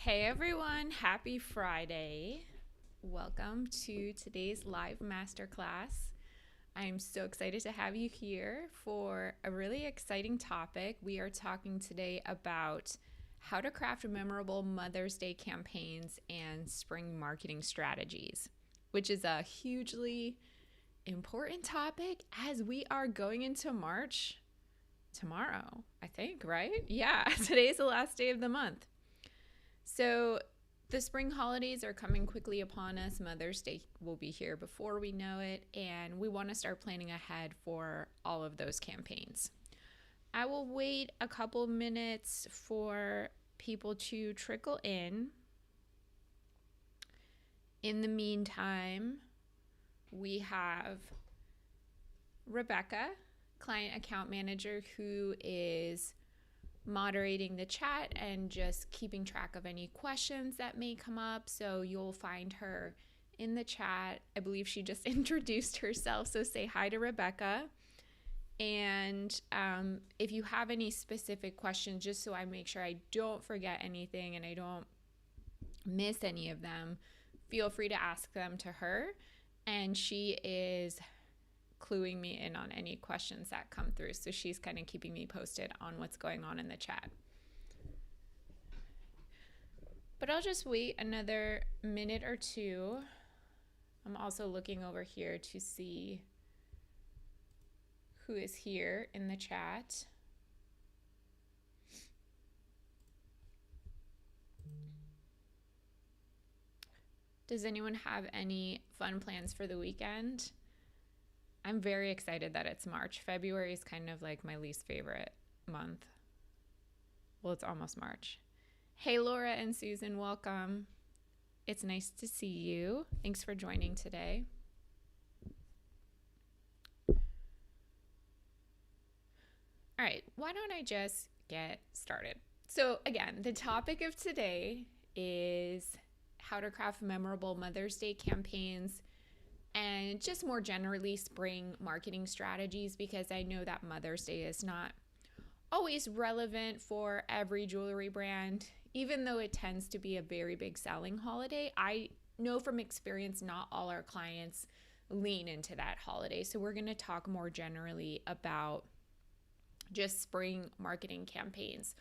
Hey everyone, happy Friday. Welcome to today's live masterclass. I'm so excited to have you here for a really exciting topic. We are talking today about how to craft memorable Mother's Day campaigns and spring marketing strategies, which is a hugely important topic as we are going into March tomorrow, I think, right? Yeah, today is the last day of the month. So the spring holidays are coming quickly upon us. Mother's Day will be here before we know it, and we want to start planning ahead for all of those campaigns. I will wait a couple minutes for people to trickle in. In the meantime, we have Rebecca, client account manager, who is moderating the chat and just keeping track of any questions that may come up. So you'll find her in the chat. I believe she just introduced herself, so say hi to Rebecca. And if you have any specific questions, just so I make sure I don't forget anything and I don't miss any of them, feel free to ask them to her, and she is cluing me in on any questions that come through. So she's kind of keeping me posted on what's going on in the chat. But I'll just wait another minute or two. I'm also looking over here to see who is here in the chat. Does anyone have any fun plans for the weekend? I'm very excited that it's March. February is kind of like my least favorite month. Well, it's almost March. Hey, Laura and Susan, welcome. It's nice to see you. Thanks for joining today. All right, why don't I just get started? So again, the topic of today is how to craft memorable Mother's Day campaigns and just more generally spring marketing strategies, because I know that Mother's Day is not always relevant for every jewelry brand, even though it tends to be a very big selling holiday. I know from experience not all our clients lean into that holiday. So we're going to talk more generally about just spring marketing campaigns.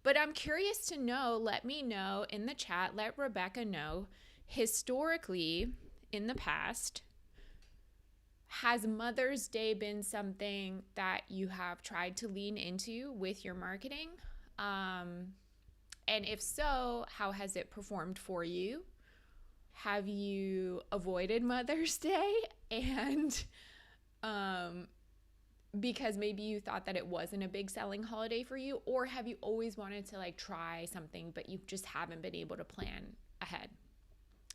But I'm curious to know, let me know in the chat, let Rebecca know, historically in the past, has Mother's Day been something that you have tried to lean into with your marketing? And if so, how has it performed for you? Have you avoided Mother's Day? And because maybe you thought that it wasn't a big selling holiday for you, or have you always wanted to try something, but you just haven't been able to plan ahead?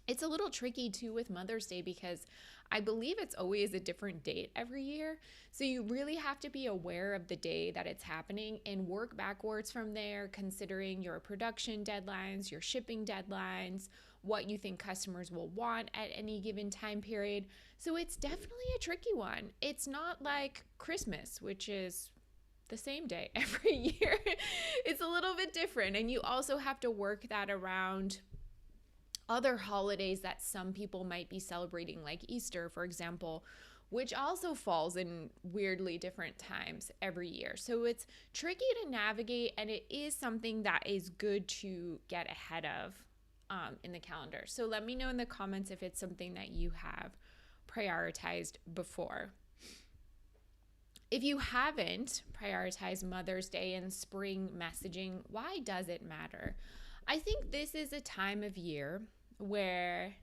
It's a little tricky too with Mother's Day because I believe it's always a different date every year. So you really have to be aware of the day that it's happening and work backwards from there, considering your production deadlines, your shipping deadlines, what you think customers will want at any given time period. So it's definitely a tricky one. It's not like Christmas, which is the same day every year. It's a little bit different. And you also have to work that around other holidays that some people might be celebrating, like Easter, for example, which also falls in weirdly different times every year. So it's tricky to navigate, and it is something that is good to get ahead of in the calendar. So let me know in the comments if it's something that you have prioritized before. If you haven't prioritized Mother's Day and spring messaging, why does it matter? I think this is a time of year where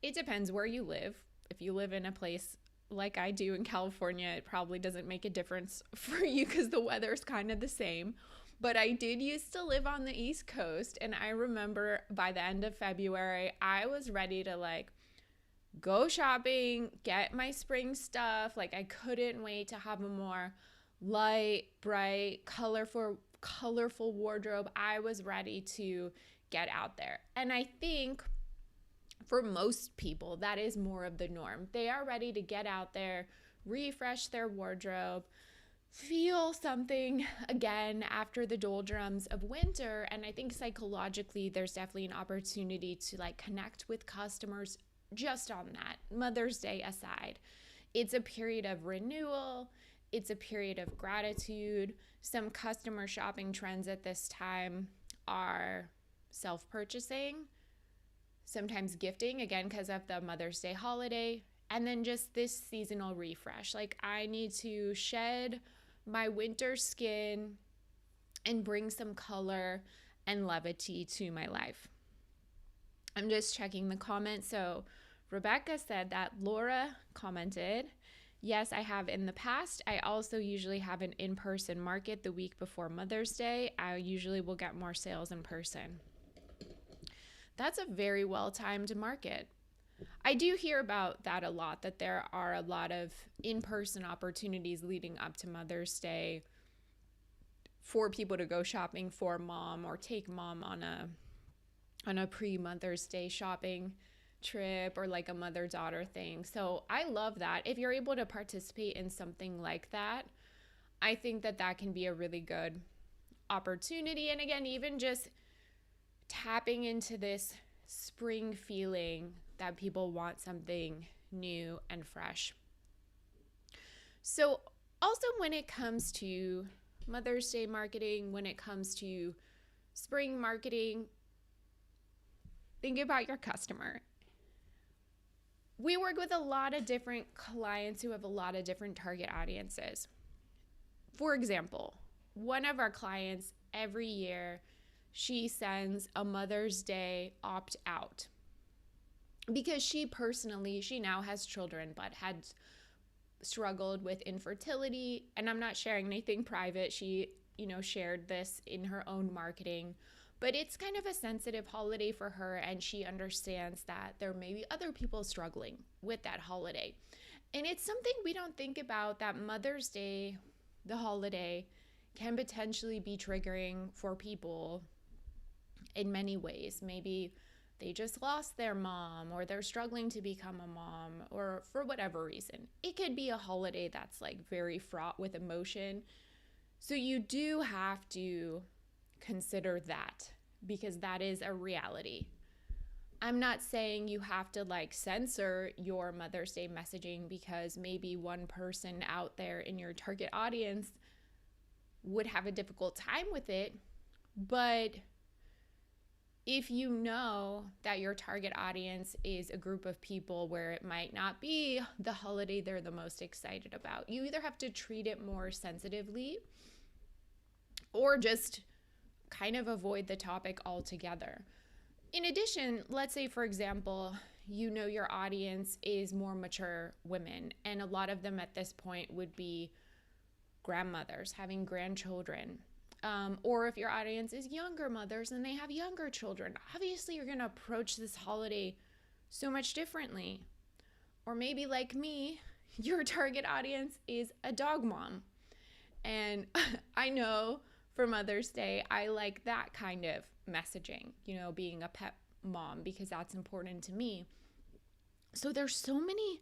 it depends where you live. If you live in a place like I do in California, it probably doesn't make a difference for you because the weather is kind of the same. But I did used to live on the East Coast, and I remember by the end of February, I was ready to go shopping, get my spring stuff. I couldn't wait to have a more light, bright, colorful wardrobe. I was ready to get out there. And I think for most people, that is more of the norm. They are ready to get out there, refresh their wardrobe, feel something again after the doldrums of winter. And I think psychologically, there's definitely an opportunity to like connect with customers just on that, Mother's Day aside. It's a period of renewal. It's a period of gratitude. Some customer shopping trends at this time are self-purchasing, sometimes gifting, again, because of the Mother's Day holiday, and then just this seasonal refresh. Like, I need to shed my winter skin and bring some color and levity to my life. I'm just checking the comments. So Rebecca said that Laura commented, yes, I have in the past. I also usually have an in-person market the week before Mother's Day. I usually will get more sales in person. That's a very well-timed market. I do hear about that a lot, that there are a lot of in-person opportunities leading up to Mother's Day for people to go shopping for mom or take mom on a pre-Mother's Day shopping trip or like a mother-daughter thing. So I love that. If you're able to participate in something like that, I think that that can be a really good opportunity. And again, even just tapping into this spring feeling that people want something new and fresh. So also when it comes to Mother's Day marketing, when it comes to spring marketing, think about your customer. We work with a lot of different clients who have a lot of different target audiences. For example, one of our clients every year, she sends a Mother's Day opt-out because she now has children, but had struggled with infertility. And I'm not sharing anything private. She, shared this in her own marketing, but it's kind of a sensitive holiday for her. And she understands that there may be other people struggling with that holiday. And it's something we don't think about, that Mother's Day, the holiday, can potentially be triggering for people in many ways. Maybe they just lost their mom, or they're struggling to become a mom, or for whatever reason. It could be a holiday that's like very fraught with emotion. So you do have to consider that, because that is a reality. I'm not saying you have to like censor your Mother's Day messaging because maybe one person out there in your target audience would have a difficult time with it. But if you know that your target audience is a group of people where it might not be the holiday they're the most excited about, you either have to treat it more sensitively or just kind of avoid the topic altogether. In addition, let's say, for example, your audience is more mature women, and a lot of them at this point would be grandmothers having grandchildren. Or if your audience is younger mothers and they have younger children, obviously you're going to approach this holiday so much differently. Or maybe like me, your target audience is a dog mom. And I know for Mother's Day, I like that kind of messaging, being a pet mom, because that's important to me. So there's so many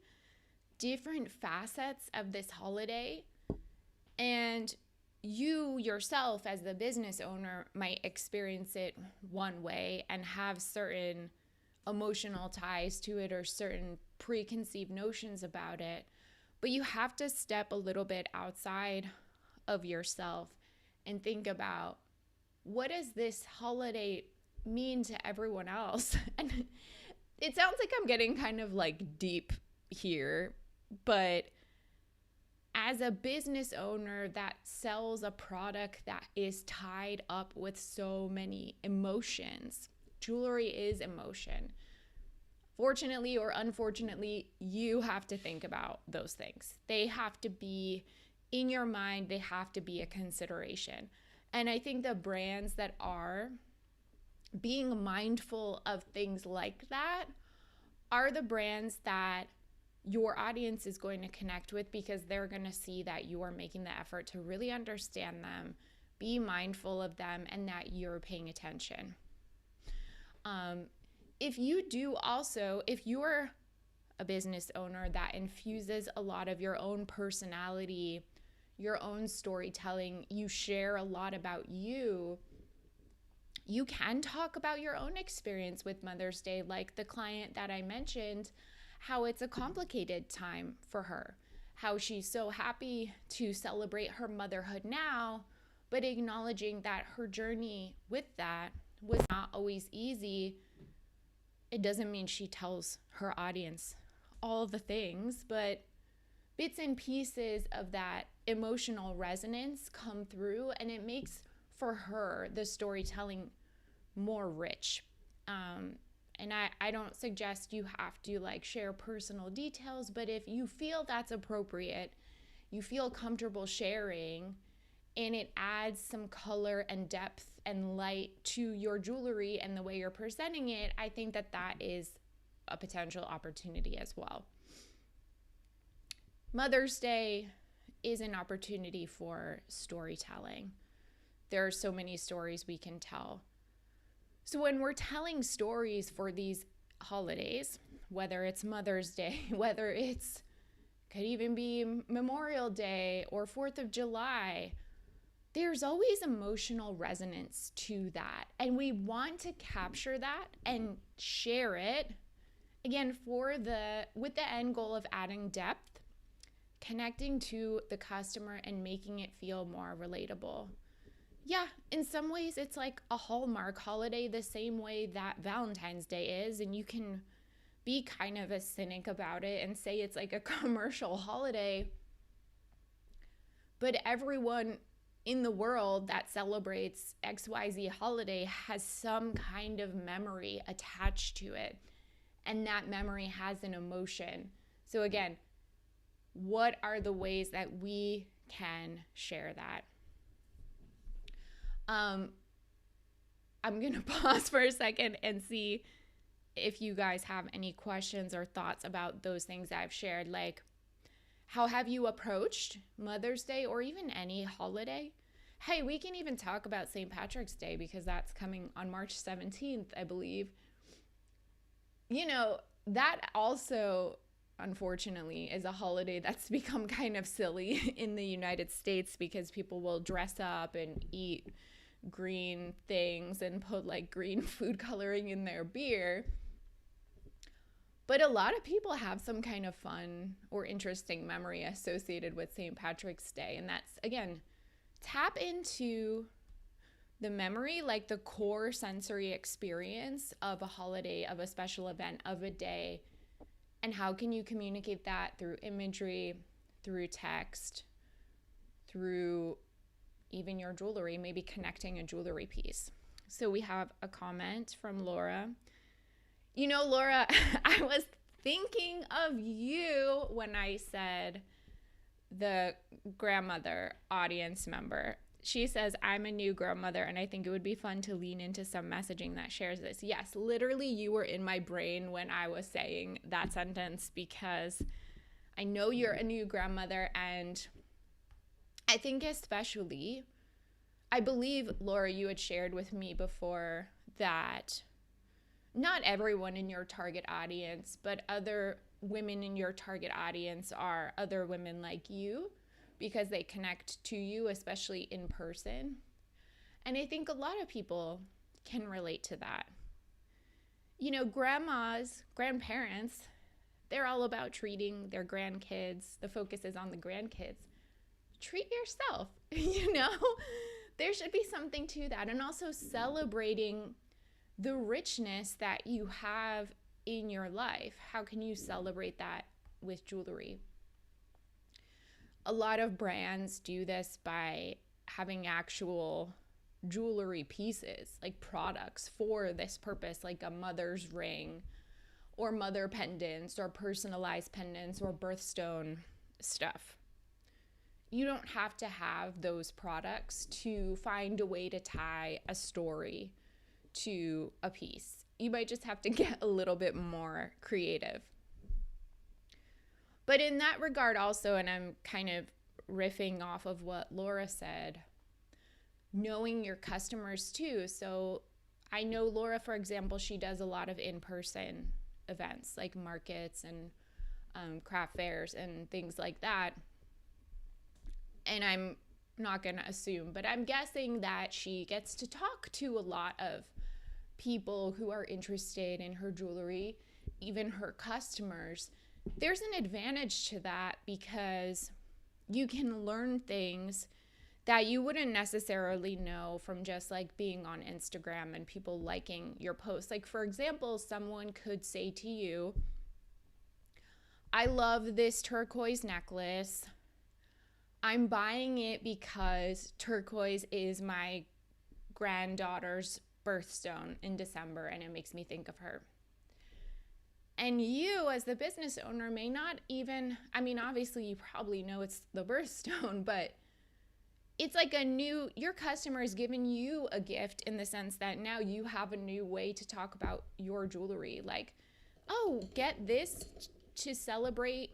different facets of this holiday, and you yourself as the business owner might experience it one way and have certain emotional ties to it or certain preconceived notions about it. But you have to step a little bit outside of yourself and think about, what does this holiday mean to everyone else? And it sounds like I'm getting kind of like deep here, but as a business owner that sells a product that is tied up with so many emotions, jewelry is emotion. Fortunately or unfortunately, you have to think about those things. They have to be in your mind. They have to be a consideration. And I think the brands that are being mindful of things like that are the brands that your audience is going to connect with, because they're going to see that you are making the effort to really understand them, be mindful of them, and that you're paying attention. If you're a business owner that infuses a lot of your own personality your own storytelling, you share a lot about you, you can talk about your own experience with Mother's Day, like the client that I mentioned, how it's a complicated time for her, how she's so happy to celebrate her motherhood now, but acknowledging that her journey with that was not always easy. It doesn't mean she tells her audience all the things, but bits and pieces of that emotional resonance come through, and it makes for her the storytelling more rich. And I don't suggest you have to like share personal details, but if you feel that's appropriate, you feel comfortable sharing, and it adds some color and depth and light to your jewelry and the way you're presenting it, I think that that is a potential opportunity as well. Mother's Day is an opportunity for storytelling. There are so many stories we can tell. So when we're telling stories for these holidays, whether it's Mother's Day, whether it's could even be Memorial Day or 4th of July, there's always emotional resonance to that. And we want to capture that and share it, again, with the end goal of adding depth, connecting to the customer and making it feel more relatable. Yeah, in some ways it's like a Hallmark holiday, the same way that Valentine's Day is, and you can be kind of a cynic about it and say it's like a commercial holiday. But everyone in the world that celebrates XYZ holiday has some kind of memory attached to it, and that memory has an emotion. So again, what are the ways that we can share that? I'm going to pause for a second and see if you guys have any questions or thoughts about those things I've shared. Like, how have you approached Mother's Day or even any holiday? Hey, we can even talk about St. Patrick's Day because that's coming on March 17th, I believe. You know, that also, unfortunately, is a holiday that's become kind of silly in the United States because people will dress up and eat green things and put like green food coloring in their beer. But a lot of people have some kind of fun or interesting memory associated with St. Patrick's Day. And that's, again, tap into the memory, like the core sensory experience of a holiday, of a special event, of a day. And how can you communicate that through imagery, through text, through even your jewelry, maybe connecting a jewelry piece. So we have a comment from Laura. You know, Laura, I was thinking of you when I said the grandmother audience member. She says, I'm a new grandmother, and I think it would be fun to lean into some messaging that shares this. Yes, literally, you were in my brain when I was saying that sentence because I know you're a new grandmother, and I think especially, I believe, Laura, you had shared with me before that not everyone in your target audience, but other women in your target audience are other women like you because they connect to you, especially in person. And I think a lot of people can relate to that. You know, grandmas, grandparents, they're all about treating their grandkids. The focus is on the grandkids. Treat yourself, you know? There should be something to that. And also celebrating the richness that you have in your life. How can you celebrate that with jewelry? A lot of brands do this by having actual jewelry pieces, like products for this purpose, like a mother's ring or mother pendants or personalized pendants or birthstone stuff. You don't have to have those products to find a way to tie a story to a piece. You might just have to get a little bit more creative. But in that regard also, and I'm kind of riffing off of what Laura said, knowing your customers too. So I know Laura, for example, she does a lot of in-person events like markets and craft fairs and things like that. and I'm not going to assume, but I'm guessing that she gets to talk to a lot of people who are interested in her jewelry, even her customers. There's an advantage to that because you can learn things that you wouldn't necessarily know from just like being on Instagram and people liking your posts. Like, for example, someone could say to you, I love this turquoise necklace. I'm buying it because turquoise is my granddaughter's birthstone in December and it makes me think of her. And you, as the business owner, may not even, I mean, obviously you probably know it's the birthstone, but it's like your customer is giving you a gift in the sense that now you have a new way to talk about your jewelry. Like, oh, get this to celebrate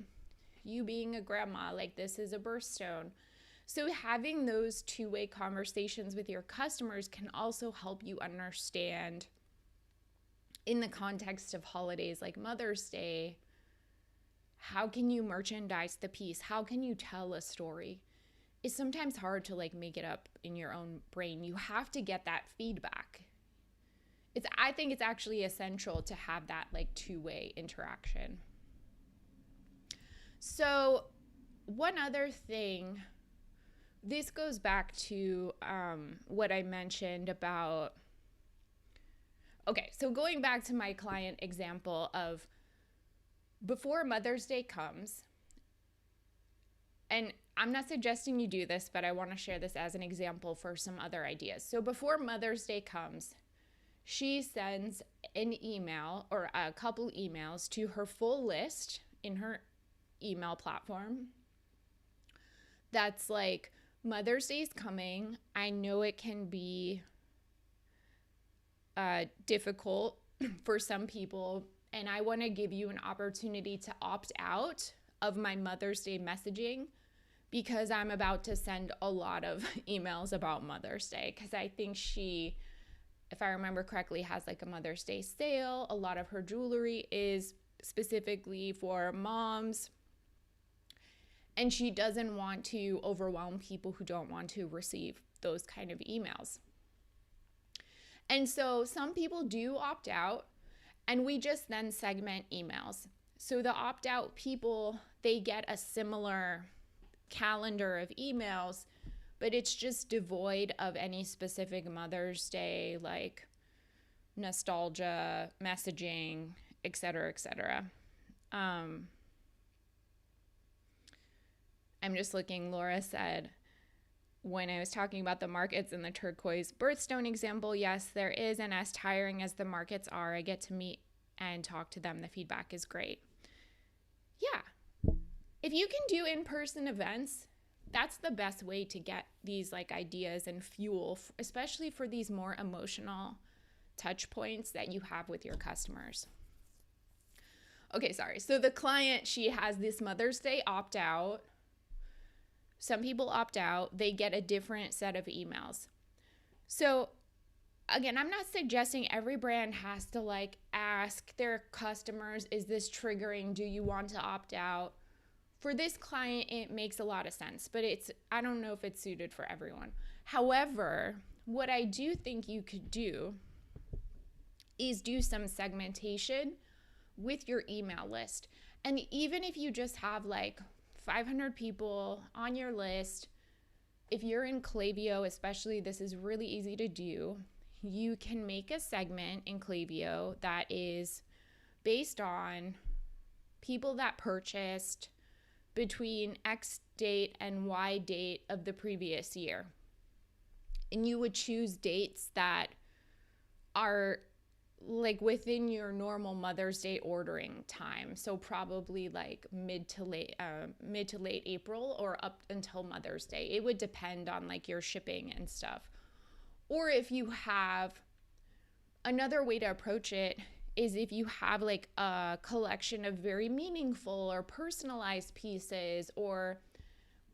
you being a grandma, like this is a birthstone. So having those two-way conversations with your customers can also help you understand, in the context of holidays like Mother's Day, how can you merchandise the piece? How can you tell a story? It's sometimes hard to like make it up in your own brain. You have to get that feedback. I think it's actually essential to have that like two-way interaction. So one other thing, this goes back to what I mentioned about, okay, so going back to my client example of before Mother's Day comes, and I'm not suggesting you do this, but I want to share this as an example for some other ideas. So before Mother's Day comes, she sends an email or a couple emails to her full list in her email platform that's like, Mother's Day is coming. I know it can be difficult for some people, and I want to give you an opportunity to opt out of my Mother's Day messaging because I'm about to send a lot of emails about Mother's Day, because I think she, if I remember correctly, has like a Mother's Day sale. A lot of her jewelry is specifically for moms, and she doesn't want to overwhelm people who don't want to receive those kind of emails. And so some people do opt out, and we just then segment emails. So the opt-out people, they get a similar calendar of emails, but it's just devoid of any specific Mother's Day, like nostalgia, messaging, etc., etc. I'm just looking, Laura said, when I was talking about the markets and the turquoise birthstone example, yes, there is, and as tiring as the markets are, I get to meet and talk to them. The feedback is great. Yeah. If you can do in-person events, that's the best way to get these like ideas and fuel, especially for these more emotional touch points that you have with your customers. Okay, sorry. So the client, she has this Mother's Day opt-out. Some people opt out, they get a different set of emails. So again, I'm not suggesting every brand has to like ask their customers, is this triggering? Do you want to opt out? For this client, it makes a lot of sense, but I don't know if it's suited for everyone. However, what I do think you could do is do some segmentation with your email list. And even if you just have like 500 people on your list, if you're in Klaviyo especially, this is really easy to do. You can make a segment in Klaviyo that is based on people that purchased between X date and Y date of the previous year. And you would choose dates that are like within your normal Mother's Day ordering time. So probably like mid to late April or up until Mother's Day. It would depend on like your shipping and stuff. Or if you have, another way to approach it is if you have like a collection of very meaningful or personalized pieces, or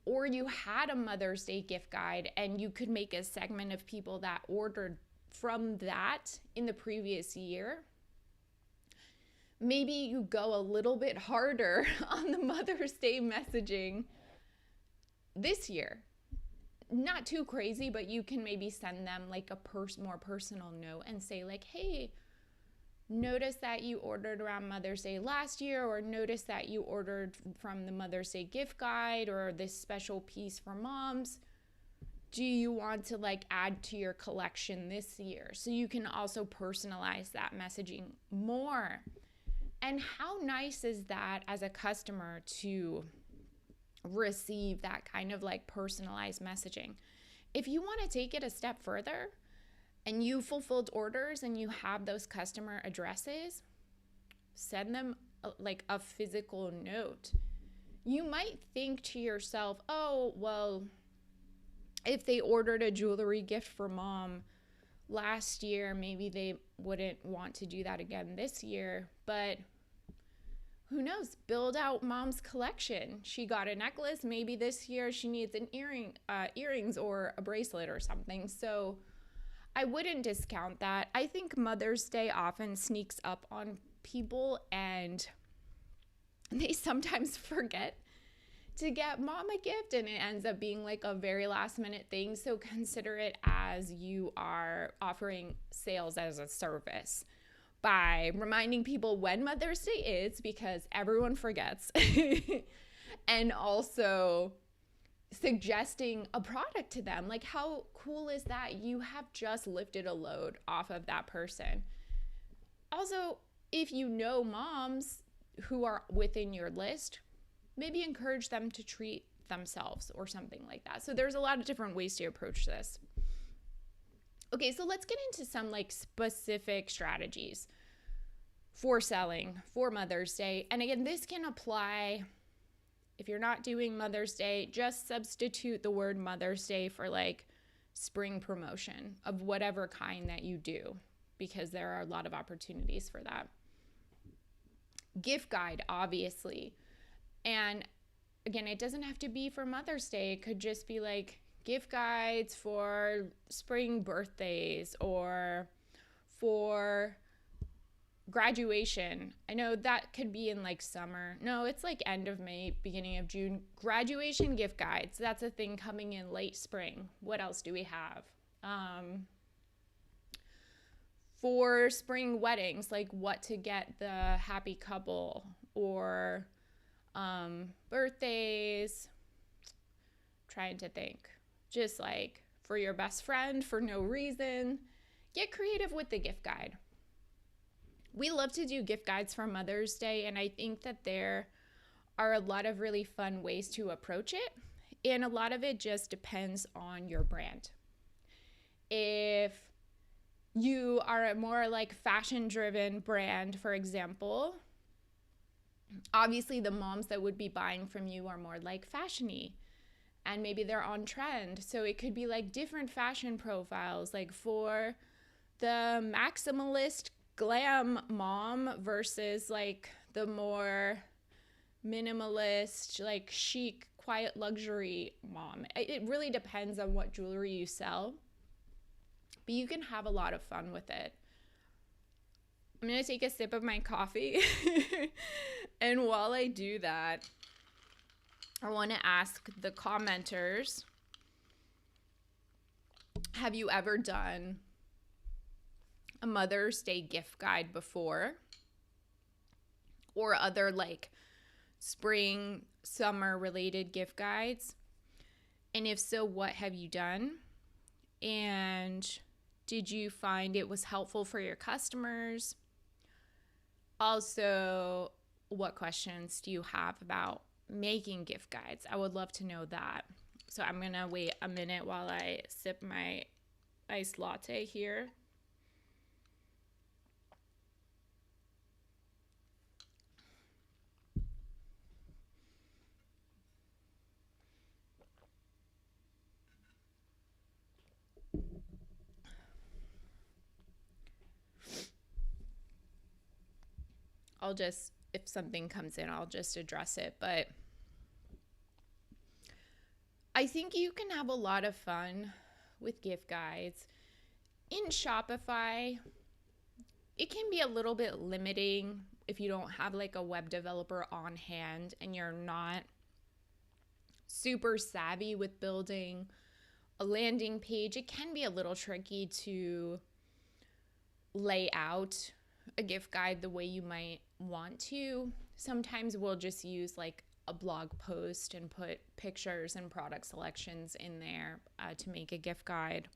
you had a Mother's Day gift guide and you could make a segment of people that ordered from that in the previous year. Maybe you go a little bit harder on the Mother's Day messaging this year. not too crazy, but you can maybe send them like a more personal note and say like, hey, notice that you ordered around Mother's Day last year, or notice that you ordered from the Mother's Day gift guide or this special piece for moms. Do you want to like add to your collection this year? So you can also personalize that messaging more. And how nice is that as a customer to receive that kind of like personalized messaging? If you want to take it a step further and you fulfilled orders and you have those customer addresses, send them like a physical note. You might think to yourself, oh, well, if they ordered a jewelry gift for mom last year, maybe they wouldn't want to do that again this year. But who knows? Build out mom's collection. She got a necklace. Maybe this year she needs an earrings or a bracelet or something. So I wouldn't discount that. I think Mother's Day often sneaks up on people and they sometimes forget to get mom a gift, and it ends up being like a very last minute thing. So consider it as you are offering sales as a service by reminding people when Mother's Day is, because everyone forgets, and also suggesting a product to them. Like, how cool is that? You have just lifted a load off of that person. Also, if you know moms who are within your list, maybe encourage them to treat themselves or something like that. So there's a lot of different ways to approach this. Okay, so let's get into some like specific strategies for selling for Mother's Day. And again, this can apply if you're not doing Mother's Day, just substitute the word Mother's Day for like spring promotion of whatever kind that you do, because there are a lot of opportunities for that. Gift guide, obviously. And again, it doesn't have to be for Mother's Day. It could just be like gift guides for spring birthdays or for graduation. I know that could be in like summer. No, it's like end of May, beginning of June. Graduation gift guides. That's a thing coming in late spring. What else do we have? For spring weddings, like what to get the happy couple, or birthdays. Trying to think. Just like for your best friend for no reason. Get creative with the gift guide. We love to do gift guides for Mother's Day, and I think that there are a lot of really fun ways to approach it, and a lot of it just depends on your brand. If you are a more like fashion-driven brand, for example, obviously the moms that would be buying from you are more like fashion-y, and maybe they're on trend. So it could be like different fashion profiles, like for the maximalist glam mom versus like the more minimalist, like chic, quiet luxury mom. It really depends on what jewelry you sell, but you can have a lot of fun with it. I'm gonna take a sip of my coffee and while I do that, I want to ask the commenters, have you ever done a Mother's Day gift guide before, or other like spring, summer related gift guides? And if so, what have you done? And did you find it was helpful for your customers? Also, what questions do you have about making gift guides? I would love to know that. So I'm gonna wait a minute while I sip my iced latte here. I'll just, if something comes in, I'll just address it. But I think you can have a lot of fun with gift guides. In Shopify, it can be a little bit limiting if you don't have like a web developer on hand and you're not super savvy with building a landing page, it can be a little tricky to lay out a gift guide the way you might want to. Sometimes we'll just use like a blog post and put pictures and product selections in there to make a gift guide.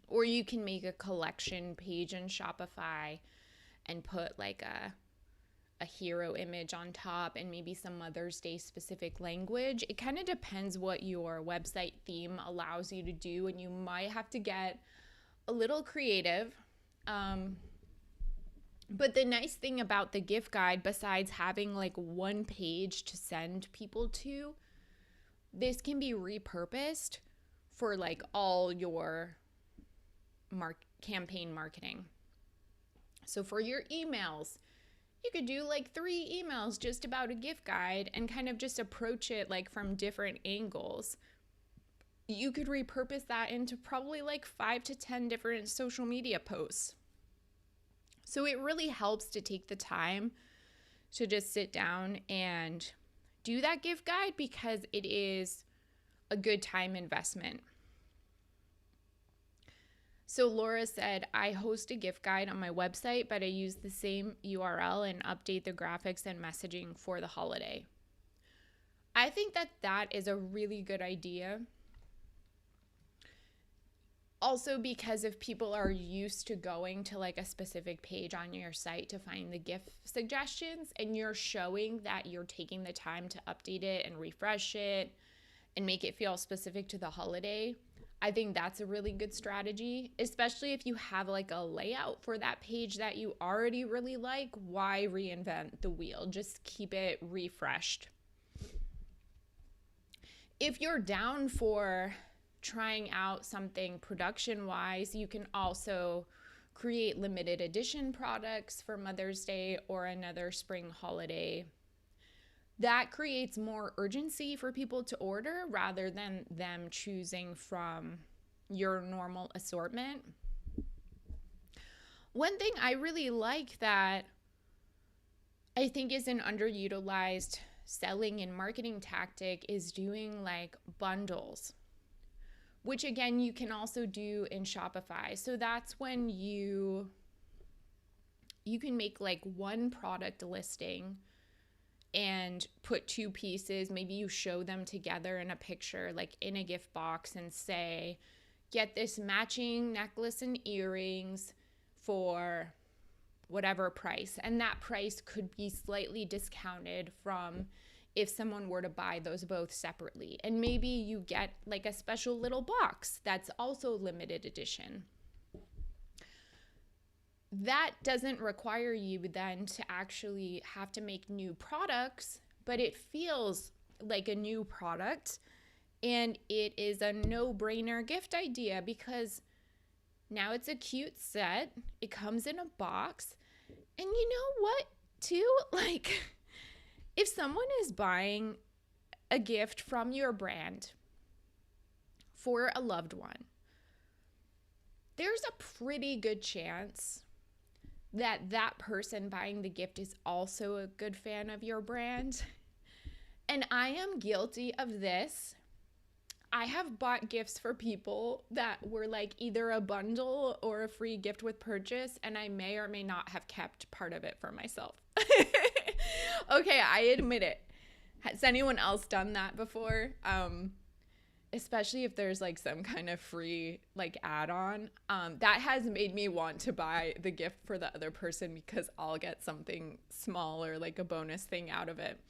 Or you can make a collection page in Shopify and put like a hero image on top and maybe some Mother's Day specific language. It kind of depends what your website theme allows you to do, and you might have to get a little creative. But the nice thing about the gift guide, besides having like one page to send people to, this can be repurposed for like all your campaign marketing. So for your emails, you could do like 3 emails just about a gift guide and kind of just approach it like from different angles. You could repurpose that into probably like 5 to 10 different social media posts. So it really helps to take the time to just sit down and do that gift guide, because it is a good time investment. So Laura said, I host a gift guide on my website, but I use the same URL and update the graphics and messaging for the holiday. I think that is a really good idea. Also, because if people are used to going to like a specific page on your site to find the gift suggestions, and you're showing that you're taking the time to update it and refresh it and make it feel specific to the holiday, I think that's a really good strategy, especially if you have like a layout for that page that you already really like. Why reinvent the wheel? Just keep it refreshed. If you're down for trying out something production-wise, you can also create limited edition products for Mother's Day or another spring holiday. That creates more urgency for people to order rather than them choosing from your normal assortment. One thing I really like that I think is an underutilized selling and marketing tactic is doing like bundles, which again, you can also do in Shopify. So that's when you can make like one product listing and put 2 pieces. Maybe you show them together in a picture, like in a gift box, and say, get this matching necklace and earrings for whatever price. And that price could be slightly discounted from if someone were to buy those both separately. And maybe you get like a special little box that's also limited edition. That doesn't require you then to actually have to make new products, but it feels like a new product, and it is a no-brainer gift idea because now it's a cute set. It comes in a box. And you know what, too? Like, if someone is buying a gift from your brand for a loved one, there's a pretty good chance that that person buying the gift is also a good fan of your brand. And I am guilty of this. I have bought gifts for people that were like either a bundle or a free gift with purchase, and I may or may not have kept part of it for myself. Okay, I admit it. Has anyone else done that before? Especially if there's like some kind of free like add-on. That has made me want to buy the gift for the other person because I'll get something small or like a bonus thing out of it.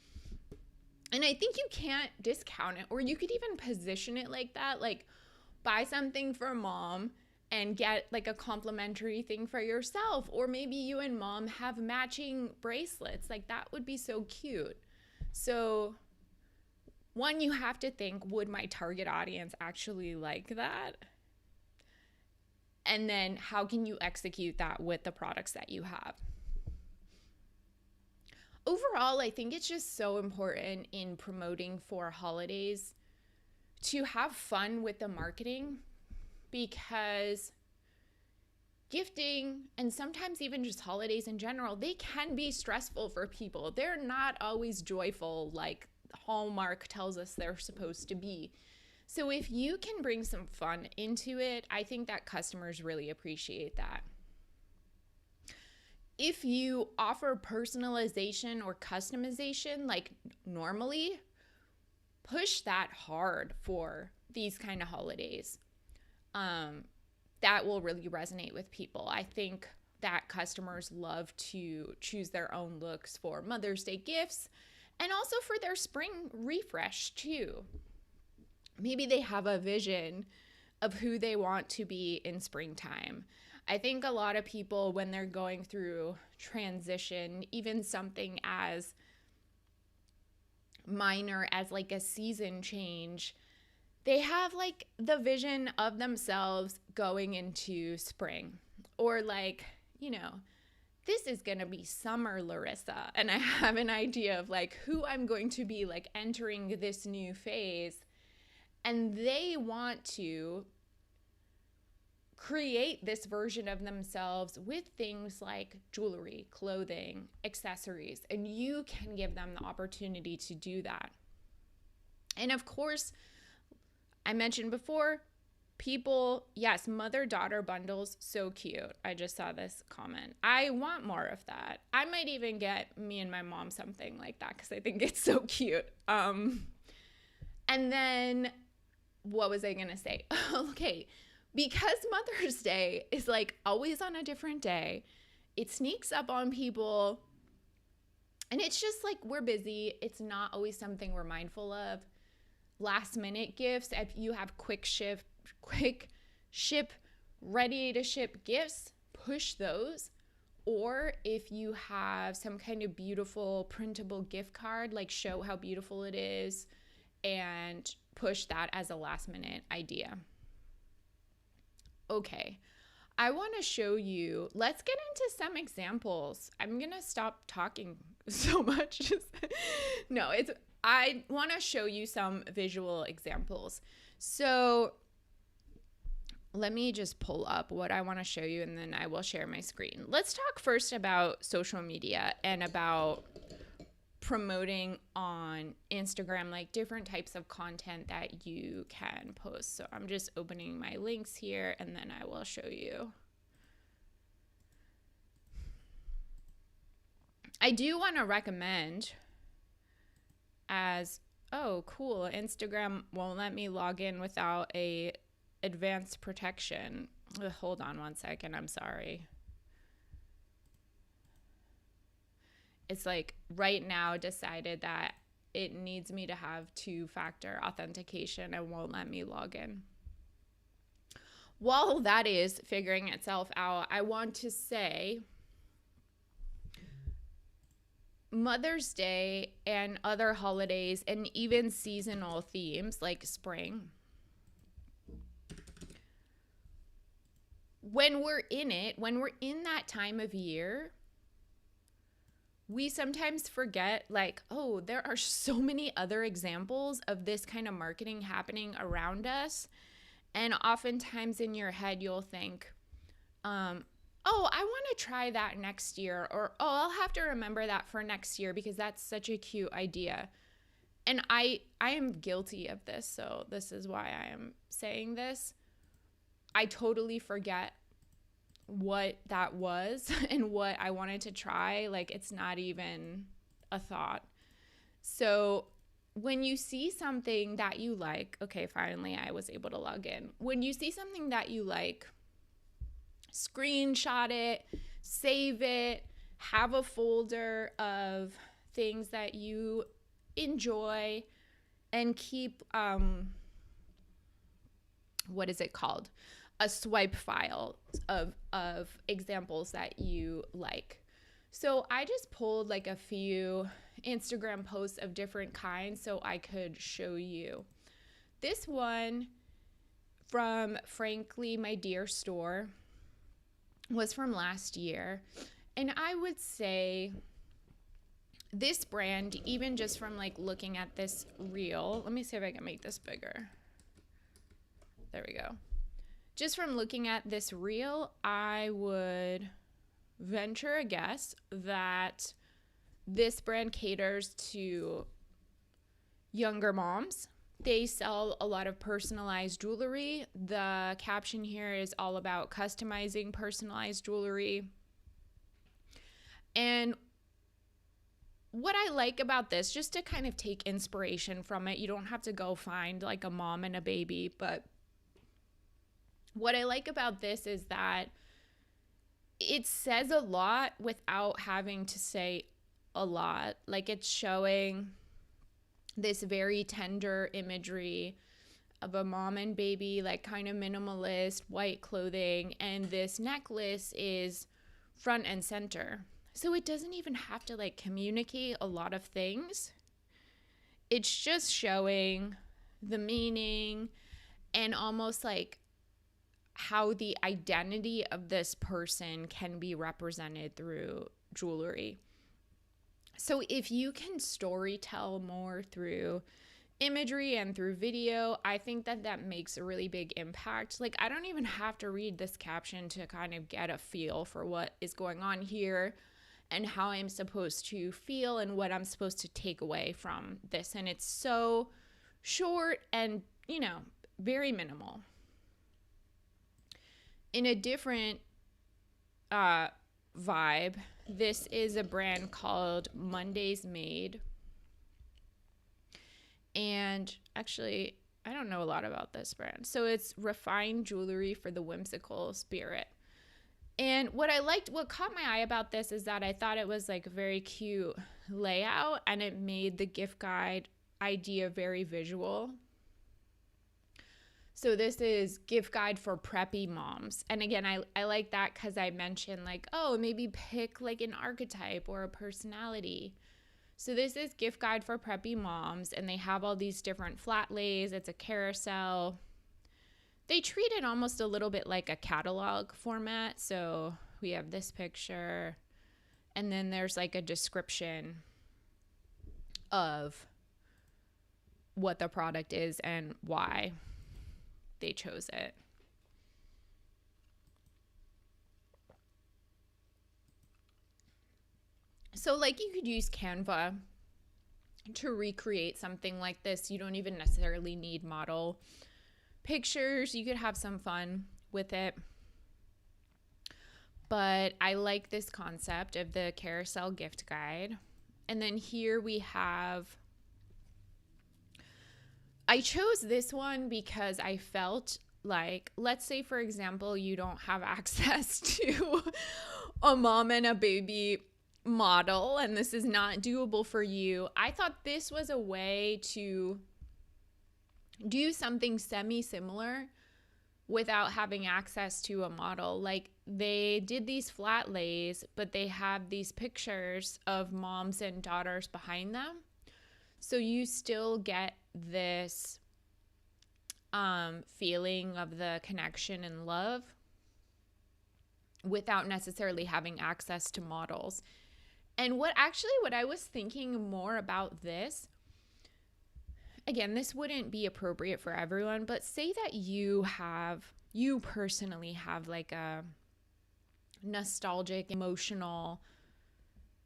And I think you can't discount it, or you could even position it like that, like buy something for mom and get like a complimentary thing for yourself. Or maybe you and mom have matching bracelets. Like that would be so cute. So one, you have to think, would my target audience actually like that? And then how can you execute that with the products that you have? Overall, I think it's just so important in promoting for holidays to have fun with the marketing, because gifting, and sometimes even just holidays in general, they can be stressful for people. They're not always joyful like Hallmark tells us they're supposed to be. So if you can bring some fun into it, I think that customers really appreciate that. If you offer personalization or customization like normally, push that hard for these kind of holidays. That will really resonate with people. I think that customers love to choose their own looks for Mother's Day gifts and also for their spring refresh too. Maybe they have a vision of who they want to be in springtime. I think a lot of people, when they're going through transition, even something as minor as like a season change, they have like the vision of themselves going into spring, or like, you know, this is going to be summer Laryssa, and I have an idea of like who I'm going to be like entering this new phase, and they want to create this version of themselves with things like jewelry, clothing, accessories, and you can give them the opportunity to do that. And of course, I mentioned before, people, yes, mother-daughter bundles, so cute. I just saw this comment. I want more of that. I might even get me and my mom something like that because I think it's so cute. And then, what was I going to say? Okay, because Mother's Day is like always on a different day, it sneaks up on people, and it's just like we're busy. It's not always something we're mindful of. Last minute gifts, if you have quick ship, ready to ship gifts, push those. Or if you have some kind of beautiful printable gift card, like show how beautiful it is and push that as a last minute idea. Okay, I want to show you, let's get into some examples. I'm going to stop talking so much. No, I want to show you some visual examples. So let me just pull up what I want to show you, and then I will share my screen. Let's talk first about social media and about promoting on Instagram, like different types of content that you can post. So I'm just opening my links here, and then I will show you. I do want to recommend as, oh, cool, Instagram won't let me log in without a advanced protection. Hold on one second, I'm sorry. It's like right now decided that it needs me to have two-factor authentication and won't let me log in. While that is figuring itself out, I want to say Mother's Day and other holidays and even seasonal themes like spring, when we're in that time of year, we sometimes forget like, oh, there are so many other examples of this kind of marketing happening around us. And oftentimes in your head, you'll think, oh, I want to try that next year, or, oh, I'll have to remember that for next year because that's such a cute idea. And I am guilty of this, so this is why I am saying this. I totally forget what that was and what I wanted to try. Like, it's not even a thought. So when you see something that you like, okay, finally I was able to log in. When you see something that you like, screenshot it, save it, have a folder of things that you enjoy, and keep, what is it called? A swipe file of examples that you like. So I just pulled like a few Instagram posts of different kinds so I could show you. This one from Frankly My Dear Store was from last year. And I would say this brand, even just from like looking at this reel, let me see if I can make this bigger. There we go. Just from looking at this reel, I would venture a guess that this brand caters to younger moms. They sell a lot of personalized jewelry. The caption here is all about customizing personalized jewelry. And what I like about this, just to kind of take inspiration from it, you don't have to go find like a mom and a baby, but what I like about this is that it says a lot without having to say a lot. Like, it's showing this very tender imagery of a mom and baby, like kind of minimalist white clothing, and this necklace is front and center. So it doesn't even have to like communicate a lot of things. It's just showing the meaning and almost like how the identity of this person can be represented through jewelry. So if you can story tell more through imagery and through video, I think that that makes a really big impact. Like, I don't even have to read this caption to kind of get a feel for what is going on here and how I'm supposed to feel and what I'm supposed to take away from this. And it's so short and, you know, very minimal. In a different vibe, this is a brand called Monday's Made. And actually, I don't know a lot about this brand. So it's refined jewelry for the whimsical spirit. And what caught my eye about this is that I thought it was like a very cute layout, and it made the gift guide idea very visual. So this is gift guide for preppy moms. And again, I like that because I mentioned like, oh, maybe pick like an archetype or a personality. So this is gift guide for preppy moms, and they have all these different flat lays. It's a carousel. They treat it almost a little bit like a catalog format. So we have this picture, and then there's like a description of what the product is and why they chose it. So like, you could use Canva to recreate something like this. You don't even necessarily need model pictures. You could have some fun with it. But I like this concept of the carousel gift guide. And then here we have, I chose this one because I felt like, let's say for example, you don't have access to a mom and a baby model, and this is not doable for you. I thought this was a way to do something semi-similar without having access to a model. Like, they did these flat lays, but they have these pictures of moms and daughters behind them. So you still get this feeling of the connection and love without necessarily having access to models. And what I was thinking more about this, again, this wouldn't be appropriate for everyone, but say that you personally have like a nostalgic, emotional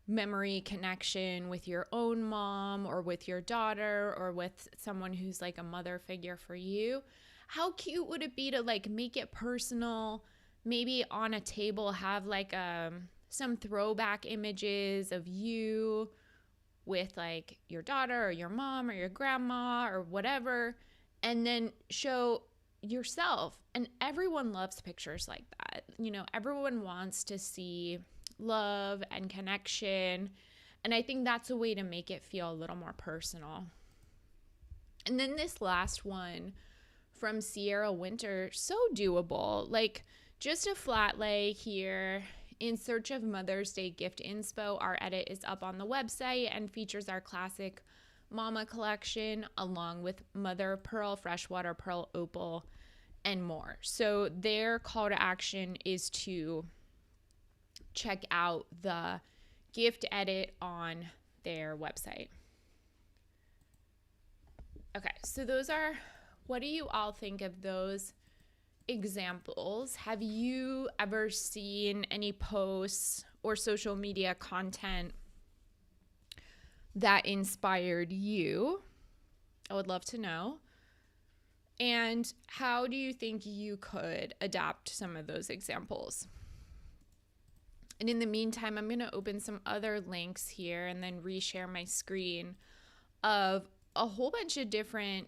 memory connection with your own mom or with your daughter or with someone who's like a mother figure for you. How cute would it be to like make it personal? Maybe on a table have like some throwback images of you with like your daughter or your mom or your grandma or whatever, and then show yourself. And everyone loves pictures like that. You know, everyone wants to see love and connection, and I think that's a way to make it feel a little more personal. And then this last one from Sierra Winter, so doable. Like, just a flat lay here. In search of Mother's Day gift inspo, our edit is up on the website and features our classic Mama collection along with Mother Pearl, Freshwater Pearl, Opal, and more. So their call to action is to check out the gift edit on their website. Okay, so what do you all think of those examples? Have you ever seen any posts or social media content that inspired you? I would love to know. And how do you think you could adapt some of those examples? And in the meantime, I'm going to open some other links here and then reshare my screen of a whole bunch of different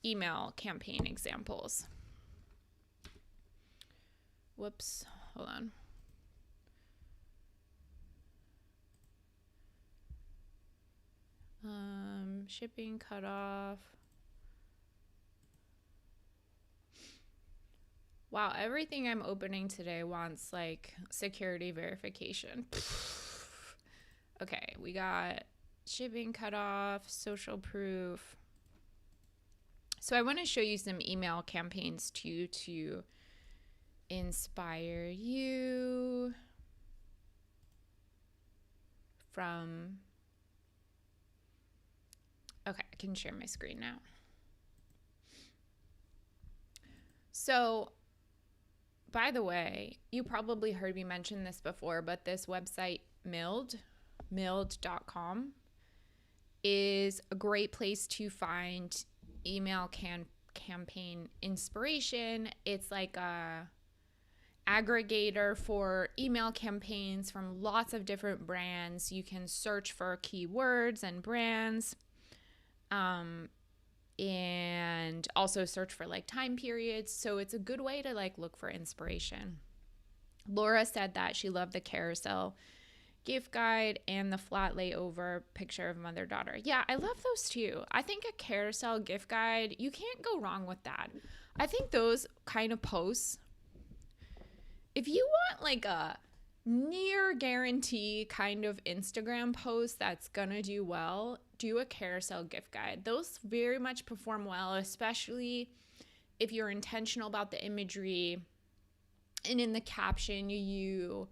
email campaign examples. Whoops, hold on. Shipping cutoff. Wow, everything I'm opening today wants like security verification. Okay, we got shipping cutoff, social proof. So I want to show you some email campaigns too to inspire you from... Okay, I can share my screen now. So, by the way, you probably heard me mention this before, but this website, milled.com, is a great place to find email campaign inspiration. It's like a aggregator for email campaigns from lots of different brands. You can search for keywords and brands. And also search for like time periods. So it's a good way to like look for inspiration. Laura said that she loved the carousel gift guide and the flat layover picture of mother-daughter. Yeah, I love those too. I think a carousel gift guide, you can't go wrong with that. I think those kind of posts, if you want like a near guarantee kind of Instagram post that's gonna do well, do a carousel gift guide. Those very much perform well, especially if you're intentional about the imagery and in the caption you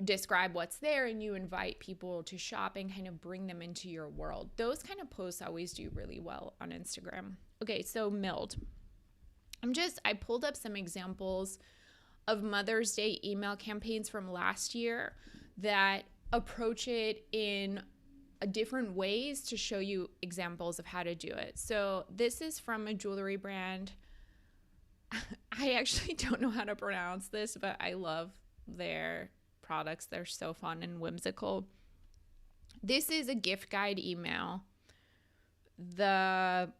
describe what's there and you invite people to shop and kind of bring them into your world. Those kind of posts always do really well on Instagram. Okay, so Milled. I pulled up some examples of Mother's Day email campaigns from last year that approach it in different ways to show you examples of how to do it. So this is from a jewelry brand. I actually don't know how to pronounce this, but I love their products. They're so fun and whimsical. This is a gift guide email. The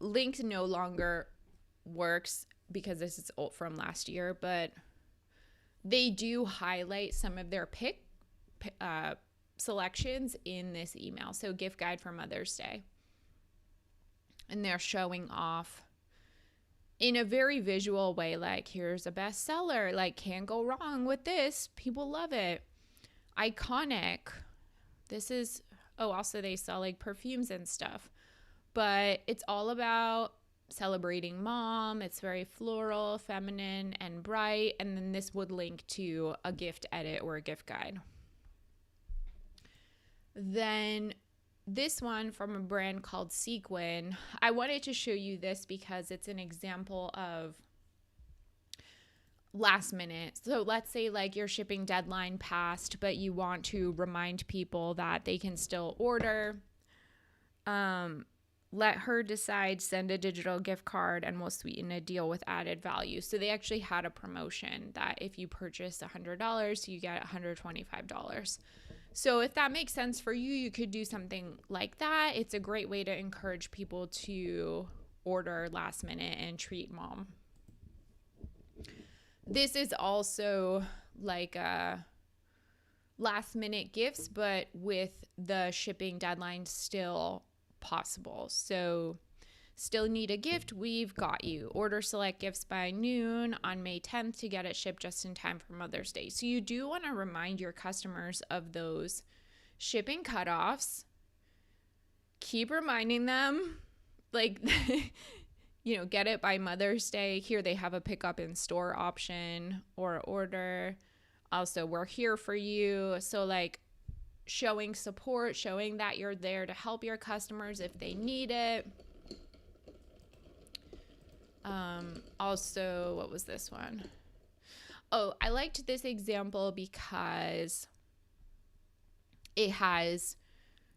link no longer works because this is old from last year, but they do highlight some of their selections in this email. So gift guide for Mother's Day. And they're showing off in a very visual way, like here's a bestseller, like can't go wrong with this. People love it. Iconic. This is, also they sell like perfumes and stuff. But it's all about celebrating mom. It's very floral, feminine, and bright. And then this would link to a gift edit or a gift guide. Then this one from a brand called Sequin. I wanted to show you this because it's an example of last minute. So let's say like your shipping deadline passed, but you want to remind people that they can still order. Let her decide, send a digital gift card, and we'll sweeten a deal with added value. So they actually had a promotion that if you purchase $100, you get $125. So if that makes sense for you, you could do something like that. It's a great way to encourage people to order last minute and treat mom. This is also like a last minute gifts, but with the shipping deadline still possible. So still need a gift, we've got you. Order select gifts by noon on May 10th to get it shipped just in time for Mother's Day. So you do want to remind your customers of those shipping cutoffs. Keep reminding them, like, get it by Mother's Day. Here they have a pickup in store option or order. Also, we're here for you. So like showing support, showing that you're there to help your customers if they need it. Also, what was this one? Oh, I liked this example because it has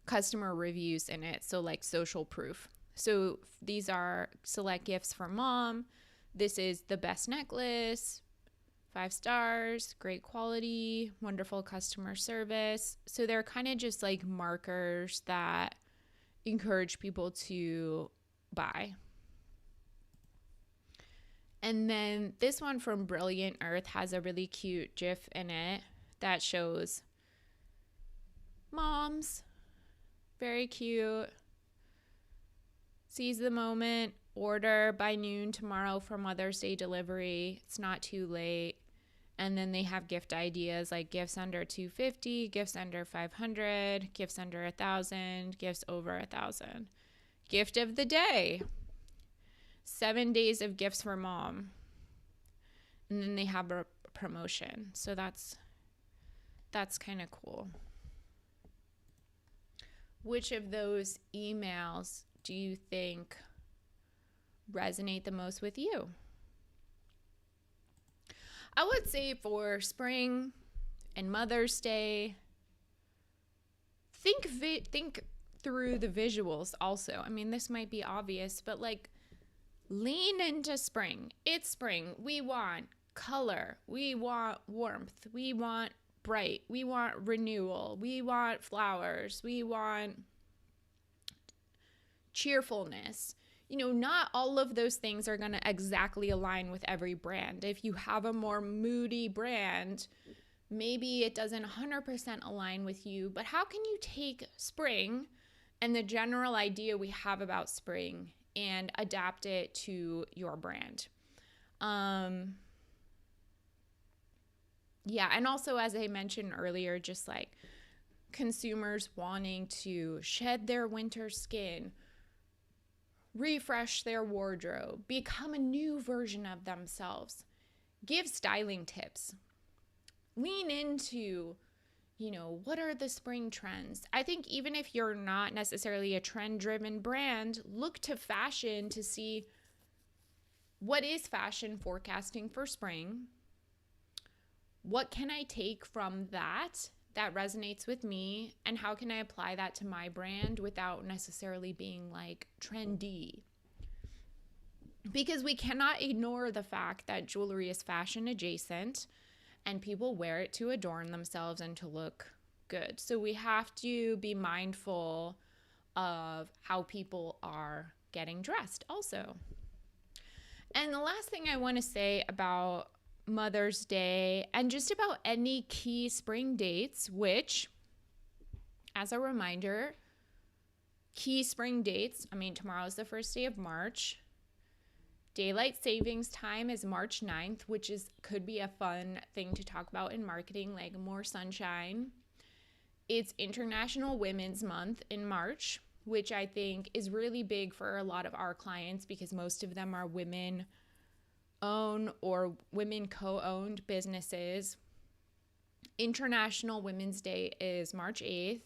customer reviews in it. So like social proof. So these are select gifts for mom. This is the best necklace, 5 stars, great quality, wonderful customer service. So they're kind of just like markers that encourage people to buy. And then this one from Brilliant Earth has a really cute GIF in it that shows moms. Very cute. Seize the moment. Order by noon tomorrow for Mother's Day delivery. It's not too late. And then they have gift ideas like gifts under $250, gifts under $500, gifts under $1,000, gifts over $1,000. Gift of the day. 7 days of gifts for mom. And then they have a promotion. So that's kind of cool. Which of those emails do you think resonate the most with you? I would say for spring and Mother's Day, think through the visuals also. I mean, this might be obvious, but like lean into spring. It's spring. We want color. We want warmth. We want bright. We want renewal. We want flowers. We want cheerfulness. You know, not all of those things are going to exactly align with every brand. If you have a more moody brand, maybe it doesn't 100% align with you, but how can you take spring and the general idea we have about spring and adapt it to your brand? Yeah, and also, as I mentioned earlier, just like consumers wanting to shed their winter skin, refresh their wardrobe, become a new version of themselves, give styling tips, lean into, you know, what are the spring trends? I think even if you're not necessarily a trend-driven brand, look to fashion to see what is fashion forecasting for spring. What can I take from that resonates with me, and how can I apply that to my brand without necessarily being like trendy? Because we cannot ignore the fact that jewelry is fashion adjacent and people wear it to adorn themselves and to look good. So we have to be mindful of how people are getting dressed also. And the last thing I want to say about Mother's Day and just about any key spring dates, which, as a reminder, key spring dates, I mean, tomorrow is the first day of March. Daylight savings time is March 9th, which could be a fun thing to talk about in marketing, like more sunshine. It's International Women's Month in March, which I think is really big for a lot of our clients because most of them are women own or women co-owned businesses. International Women's Day is March 8th.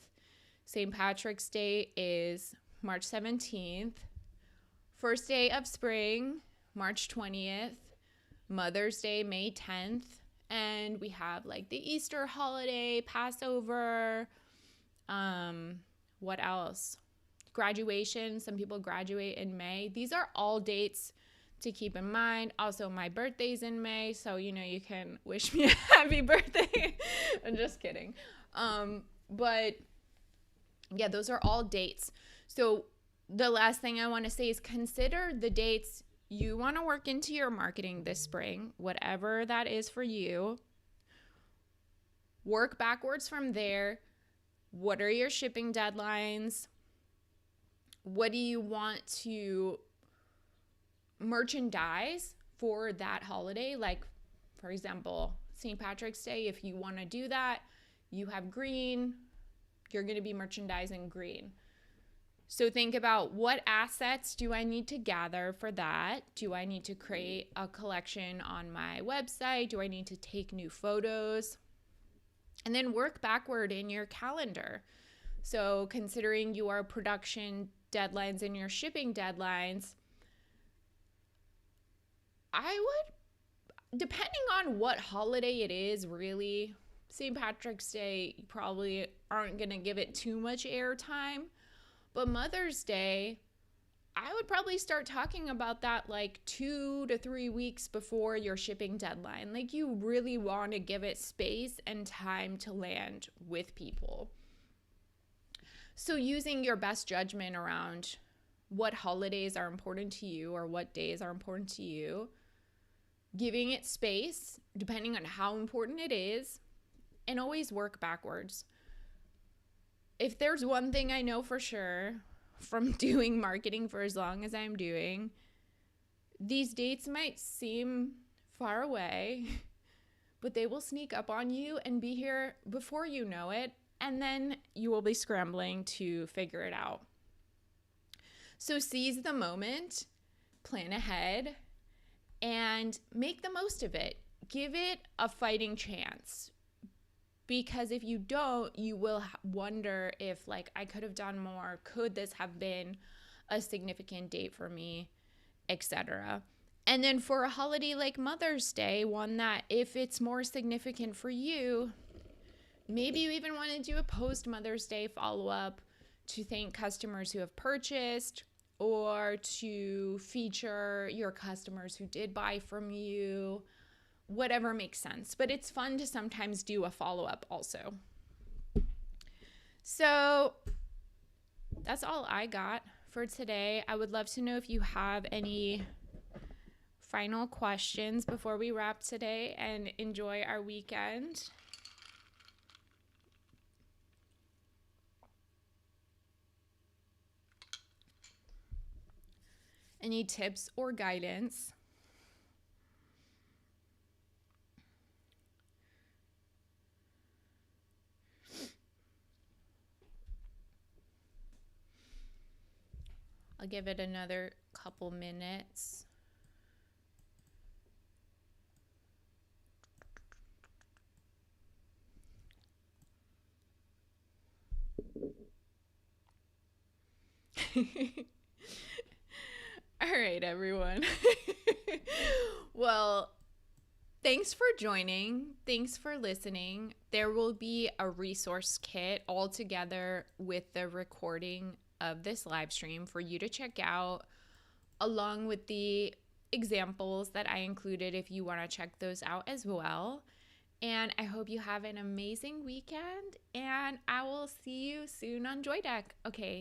St. Patrick's Day is March 17th. First day of spring, March 20th. Mother's Day, May 10th. And we have like the Easter holiday, Passover. What else? Graduation. Some people graduate in May. These are all dates to keep in mind. Also, my birthday's in May, so you know you can wish me a happy birthday. I'm just kidding. But yeah, those are all dates. So the last thing I want to say is consider the dates you want to work into your marketing this spring, whatever that is for you. Work backwards from there. What are your shipping deadlines? What do you want to merchandise for that holiday? Like, for example, St. Patrick's Day, if you want to do that, you have green, you're going to be merchandising green. So think about what assets do I need to gather for that? Do I need to create a collection on my website? Do I need to take new photos? And then work backward in your calendar. So considering your production deadlines and your shipping deadlines, I would, depending on what holiday it is, really, St. Patrick's Day, you probably aren't going to give it too much airtime. But Mother's Day, I would probably start talking about that like 2 to 3 weeks before your shipping deadline. Like, you really want to give it space and time to land with people. So using your best judgment around what holidays are important to you or what days are important to you, giving it space depending on how important it is, and always work backwards. If there's one thing I know for sure from doing marketing for as long as I'm doing, these dates might seem far away, but they will sneak up on you and be here before you know it, and then you will be scrambling to figure it out. So seize the moment, plan ahead, and make the most of it. Give it a fighting chance. Because if you don't, you will wonder if, like, I could have done more. Could this have been a significant date for me, etc. And then for a holiday like Mother's Day, one that if it's more significant for you, maybe you even want to do a post Mother's Day follow-up to thank customers who have purchased, or to feature your customers who did buy from you. Whatever makes sense. But it's fun to sometimes do a follow-up also. So that's all I got for today. I would love to know if you have any final questions before we wrap today and enjoy our weekend. Any tips or guidance? I'll give it another couple minutes. All right, everyone. Well, thanks for joining. Thanks for listening. There will be a resource kit all together with the recording of this live stream for you to check out, along with the examples that I included if you want to check those out as well. And I hope you have an amazing weekend, and I will see you soon on JoyDeck. Okay,